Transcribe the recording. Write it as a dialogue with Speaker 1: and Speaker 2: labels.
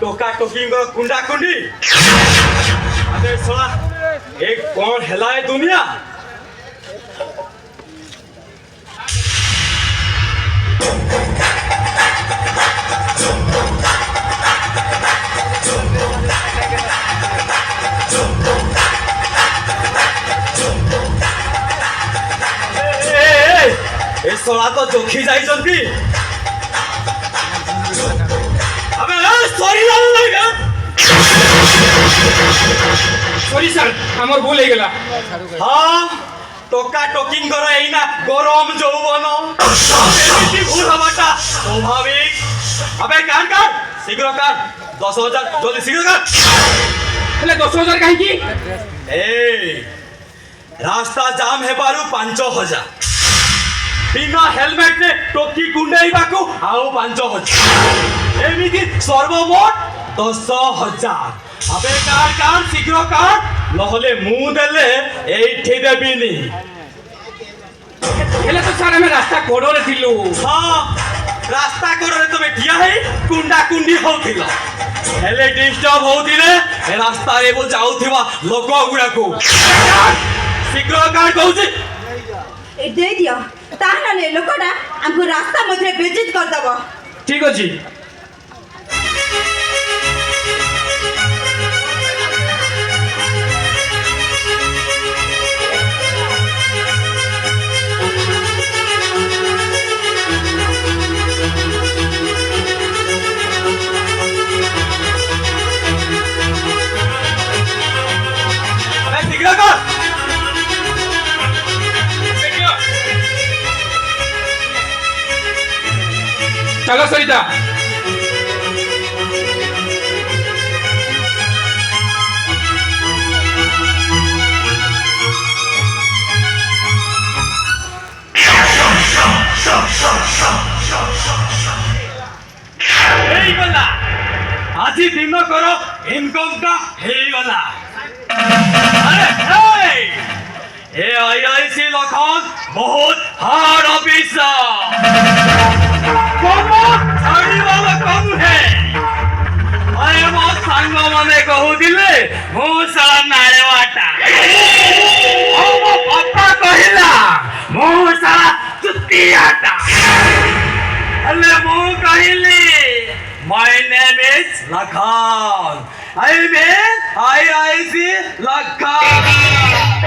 Speaker 1: टोका टोकी कुंडा कुंडी अबे साला एक कौन हिलाए दुनिया ए साला तो जोखी जाई जल्दी
Speaker 2: सॉरी सर আমার ভুল হয়ে গেল
Speaker 1: हां टोका टोकिंग करो এই না গরম যৌবন এমনি ভুল হবাটা স্বাভাবিক আবে কান কাট শীঘ্র কাট 10000 জলদি শীঘ্র কাট
Speaker 2: ହେଲେ 10000 କାହିଁକି
Speaker 1: এই রাস্তা জাম হেবারু 5000 বিনা হেলমেটে টকি কুଣ୍ଡେଇବାକୁ ଆଉ 5000 এমিতি সর্বমোট 10000 আবে কাট কাট শীঘ্র কাট নহলে মু দেলে এইঠি দেবিনি
Speaker 2: ହେଲେ ତ ସାର୍ ଆମେ ରାସ୍ତା କୋଡରେ ଥିଲୁ
Speaker 1: ହଁ ରାସ୍ତା କଡ଼ରେ ତମେ ଠିଆ ହେଇ କୁଣ୍ଡା କୁଣ୍ଡି ହଉଥିଲ ହେଲେ ଡିଷ୍ଟର୍ବ ହଉଥିଲେ ରାସ୍ତାରେ ଯାଉଥିବା ଲୋକ ଗୁଡାକୁ ଶୀଘ୍ର କାଟ କହୁଛି
Speaker 3: ଏ ଦେଇ ଦିଅ ତାହେଲେ ଲୋକଟା ଆମକୁ ରାସ୍ତା ମଧ୍ୟରେ ବେଜିତ କରିଦବ
Speaker 2: ଠିକ ଅଛି चलो सरिता
Speaker 1: আজি দিন কর ইনকমটা হয়ে গলা আরে এ আইআইসি লক্ষণ বহুত হার্ড অফিসার ছাড়িবালা কম হে আরে মো সাঙ্গ মানে কহুদিলে মু সালা নাড়েওয়াটা ও মো পাপা কহিলা মু সালা চুতিয়াটা হেলে মু কহিলি My name is Lakhan. I mean IIC Lakhan.